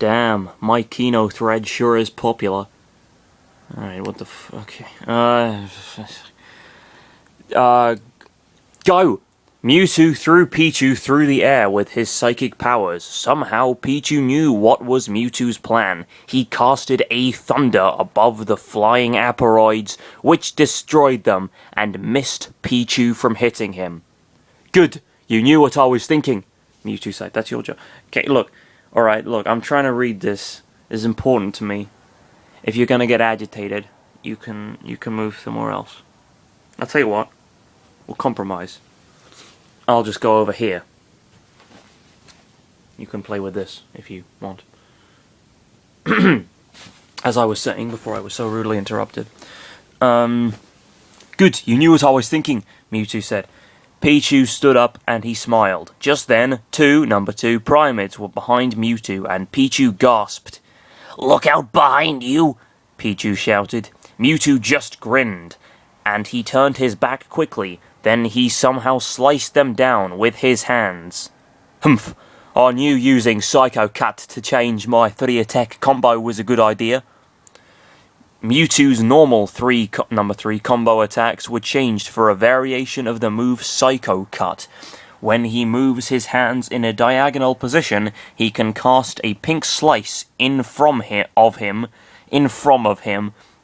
Damn, my Kino thread sure is popular. Alright, what the okay. Go! Mewtwo threw Pichu through the air with his psychic powers. Somehow, Pichu knew what was Mewtwo's plan. He casted a thunder above the flying Aparoids, which destroyed them, and missed Pichu from hitting him. Good! You knew what I was thinking, Mewtwo said. That's your job. Okay, look. Alright, look, I'm trying to read this. This is important to me. If you're gonna get agitated, you can move somewhere else. I'll tell you what. We'll compromise. I'll just go over here. You can play with this if you want. As I was saying before I was so rudely interrupted. Good, you knew what I was thinking, Mewtwo said. Pichu stood up and he smiled. Just then, number two Primates were behind Mewtwo and Pichu gasped. Look out behind you, Pichu shouted. Mewtwo just grinned, and he turned his back quickly. Then he somehow sliced them down with his hands. Humph, I knew using Psycho Cut to change my 3-attack combo was a good idea. Mewtwo's normal number 3 combo attacks were changed for a variation of the move Psycho Cut. When he moves his hands in a diagonal position, he can cast a pink slice in from of him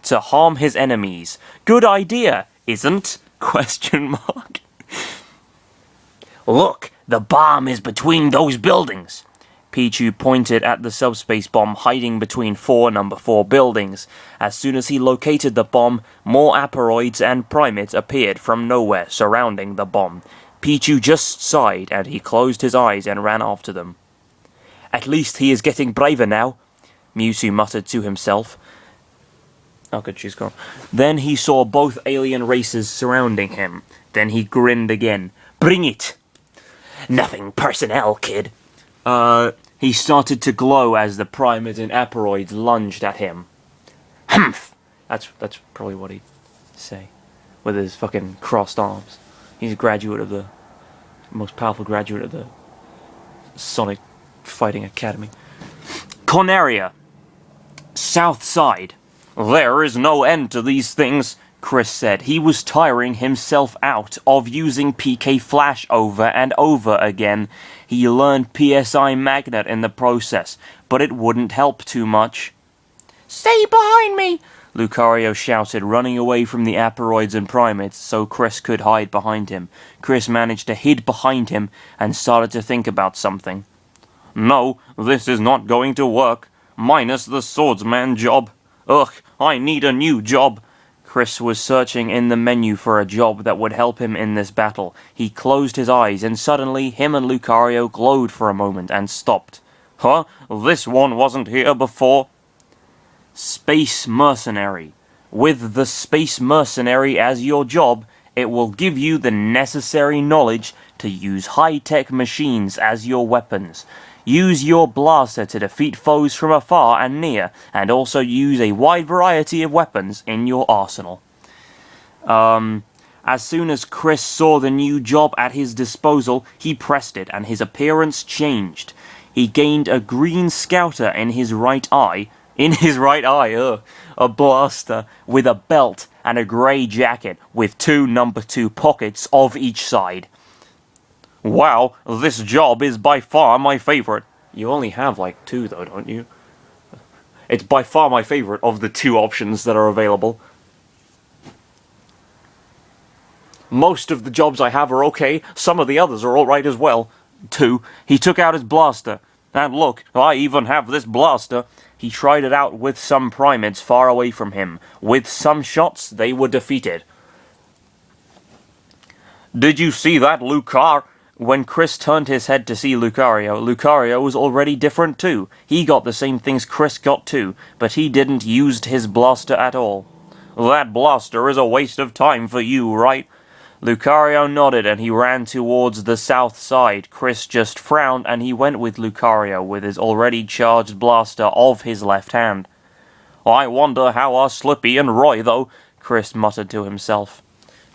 to harm his enemies. Good idea, isn't? ? Look, the bomb is between those buildings. Pichu pointed at the subspace bomb hiding between number 4 buildings. As soon as he located the bomb, more Aparoids and Primates appeared from nowhere surrounding the bomb. Pichu just sighed and he closed his eyes and ran after them. At least he is getting braver now, Mewtwo muttered to himself. Oh good, she's gone. Then he saw both alien races surrounding him. Then he grinned again. Bring it! Nothing personnel, kid. He started to glow as the Primates and Aparoids lunged at him. Humph! That's probably what he'd say. With his fucking crossed arms. He's a graduate of the... most powerful graduate of the Sonic Fighting Academy. Corneria. South side. There is no end to these things, Chris said. He was tiring himself out of using PK Flash over and over again. He learned PSI Magnet in the process, but it wouldn't help too much. Stay behind me! Lucario shouted, running away from the Aparoids and Primates so Chris could hide behind him. Chris managed to hide behind him and started to think about something. No, this is not going to work. Minus the swordsman job. Ugh, I need a new job. Chris was searching in the menu for a job that would help him in this battle. He closed his eyes and suddenly him and Lucario glowed for a moment and stopped. Huh? This one wasn't here before? Space Mercenary. With the Space Mercenary as your job, it will give you the necessary knowledge to use high-tech machines as your weapons. Use your blaster to defeat foes from afar and near, and also use a wide variety of weapons in your arsenal. As soon as Chris saw the new job at his disposal, he pressed it, and his appearance changed. He gained a green scouter in his right eye, a blaster with a belt and a grey jacket with 2 number 2 pockets of each side. Wow, this job is by far my favorite. You only have like 2 though, don't you? It's by far my favorite of the 2 options that are available. Most of the jobs I have are okay, some of the others are alright as well. 2. He took out his blaster. And look, I even have this blaster. He tried it out with some Primates far away from him. With some shots, they were defeated. Did you see that, Lucar? When Chris turned his head to see Lucario, Lucario was already different too. He got the same things Chris got too, but he didn't use his blaster at all. That blaster is a waste of time for you, right? Lucario nodded and he ran towards the south side. Chris just frowned and he went with Lucario with his already charged blaster of his left hand. I wonder how are Slippy and Roy though, Chris muttered to himself.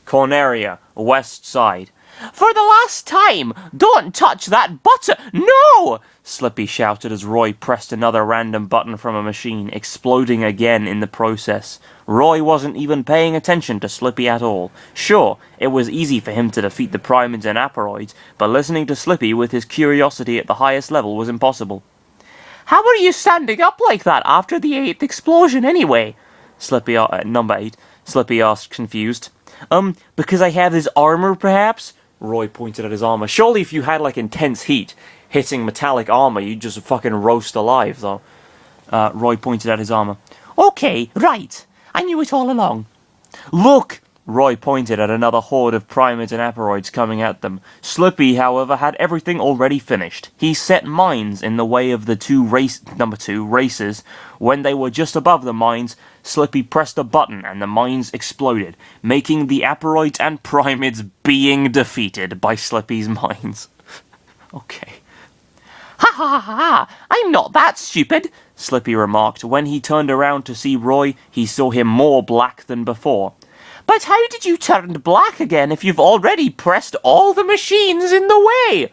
Corneria, west side. For the last time, don't touch that button! No! Slippy shouted as Roy pressed another random button from a machine, exploding again in the process. Roy wasn't even paying attention to Slippy at all. Sure, it was easy for him to defeat the Aparoids and Aparoids, but listening to Slippy with his curiosity at the highest level was impossible. How are you standing up like that after the 8th explosion anyway? Number 8, Slippy asked, confused. Because I have his armor, perhaps? Roy pointed at his armor. Surely if you had, like, intense heat hitting metallic armor, you'd just fucking roast alive, though. Roy pointed at his armor. Okay, right. I knew it all along. Look! Roy pointed at another horde of Aparoids and Aparoids coming at them. Slippy, however, had everything already finished. He set mines in the way of the number 2 racers. When they were just above the mines, Slippy pressed a button and the mines exploded, making the Aparoids and Aparoids being defeated by Slippy's mines. Okay. Ha ha ha ha! I'm not that stupid, Slippy remarked. When he turned around to see Roy, he saw him more black than before. But how did you turn black again if you've already pressed all the machines in the way?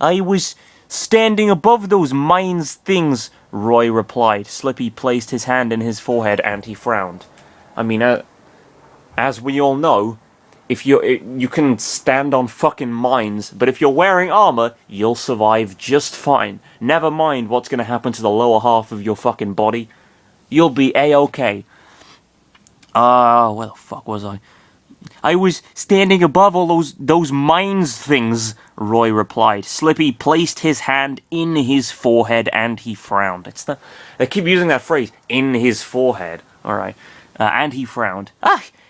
I was standing above those mines things, Roy replied. Slippy placed his hand in his forehead and he frowned. I mean, as we all know, if you can stand on fucking mines, but if you're wearing armor, you'll survive just fine. Never mind what's going to happen to the lower half of your fucking body. You'll be A-okay. Where the fuck was I? I was standing above all those mines things, Roy replied. Slippy placed his hand in his forehead and he frowned. They keep using that phrase, in his forehead. Alright. And he frowned.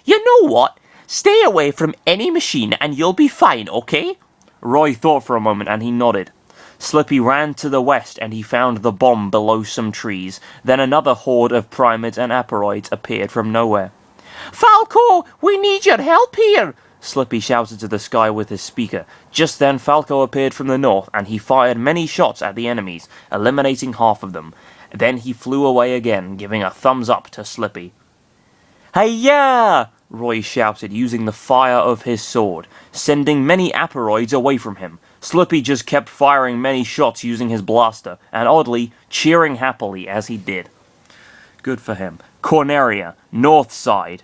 You know what? Stay away from any machine and you'll be fine, okay? Roy thought for a moment and he nodded. Slippy ran to the west and he found the bomb below some trees. Then another horde of Aparoids and Aparoids appeared from nowhere. Falco, we need your help here! Slippy shouted to the sky with his speaker. Just then Falco appeared from the north and he fired many shots at the enemies, eliminating half of them. Then he flew away again, giving a thumbs up to Slippy. Hi-ya! Roy shouted, using the fire of his sword, sending many Aparoids away from him. Slippy just kept firing many shots using his blaster, and oddly, cheering happily as he did. Good for him. Corneria, north side.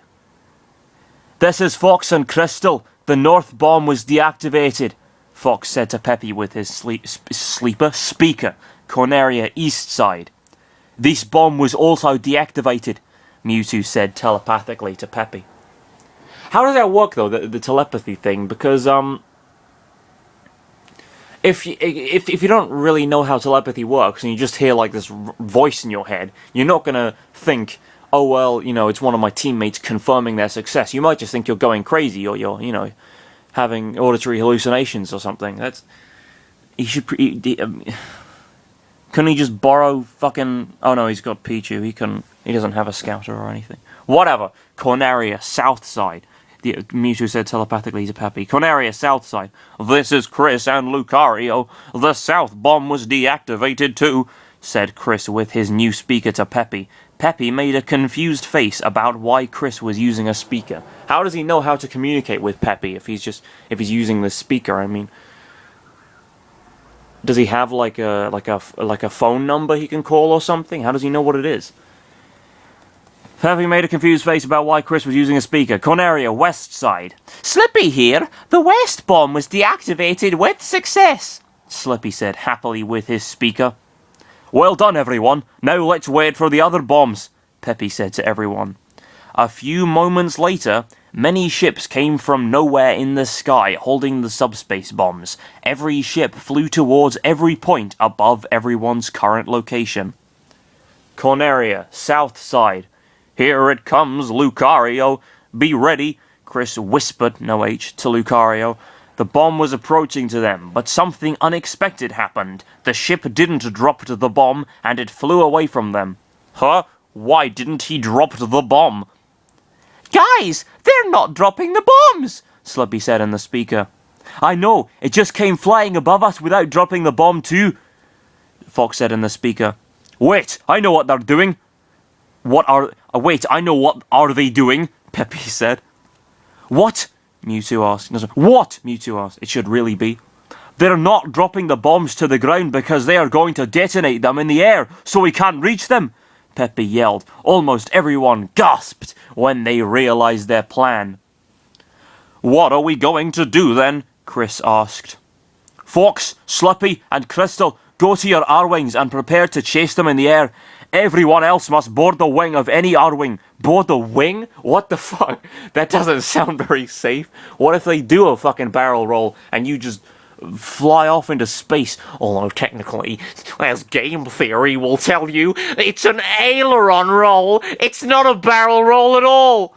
This is Fox and Crystal. The north bomb was deactivated, Fox said to Peppy with his speaker. Corneria, east side. This bomb was also deactivated, Mewtwo said telepathically to Peppy. How does that work, though, the telepathy thing? Because, if you don't really know how telepathy works, and you just hear, like, this voice in your head, you're not gonna think, oh, well, you know, it's one of my teammates confirming their success. You might just think you're going crazy, or you're, you know, having auditory hallucinations or something. That's... He should... couldn't he just borrow fucking... Oh, no, he's got Pichu. He doesn't have a scouter or anything. Whatever. Corneria, south side. Mewtwo said telepathically to Peppy. Corneria, south side. This is Chris and Lucario. The south bomb was deactivated too, said Chris with his new speaker to Peppy. Peppy made a confused face about why Chris was using a speaker. How does he know how to communicate with Peppy if he's using the speaker? I mean, does he have like a phone number he can call or something? How does he know what it is? Peppy made a confused face about why Chris was using a speaker. Corneria, west side. Slippy here. The west bomb was deactivated with success, Slippy said happily with his speaker. Well done, everyone. Now let's wait for the other bombs, Peppy said to everyone. A few moments later, many ships came from nowhere in the sky holding the subspace bombs. Every ship flew towards every point above everyone's current location. Corneria, south side. Here it comes, Lucario. Be ready, Chris whispered, no H, to Lucario. The bomb was approaching to them, but something unexpected happened. The ship didn't drop the bomb, and it flew away from them. Huh? Why didn't he drop the bomb? Guys, they're not dropping the bombs, Slippy said in the speaker. I know, it just came flying above us without dropping the bomb too, Fox said in the speaker. Wait, I know what they're doing. Wait, I know what are they doing, Peppy said. What? Mewtwo asked. What? Mewtwo asked. It should really be. They're not dropping the bombs to the ground because they are going to detonate them in the air, so we can't reach them, Pepe yelled. Almost everyone gasped when they realized their plan. What are we going to do then? Chris asked. Fox, Slippy, and Crystal, go to your R-Wings and prepare to chase them in the air. Everyone else must board the wing of any R-Wing. Board the wing? What the fuck? That doesn't sound very safe. What if they do a fucking barrel roll and you just fly off into space? Although technically, as game theory will tell you, it's an aileron roll. It's not a barrel roll at all.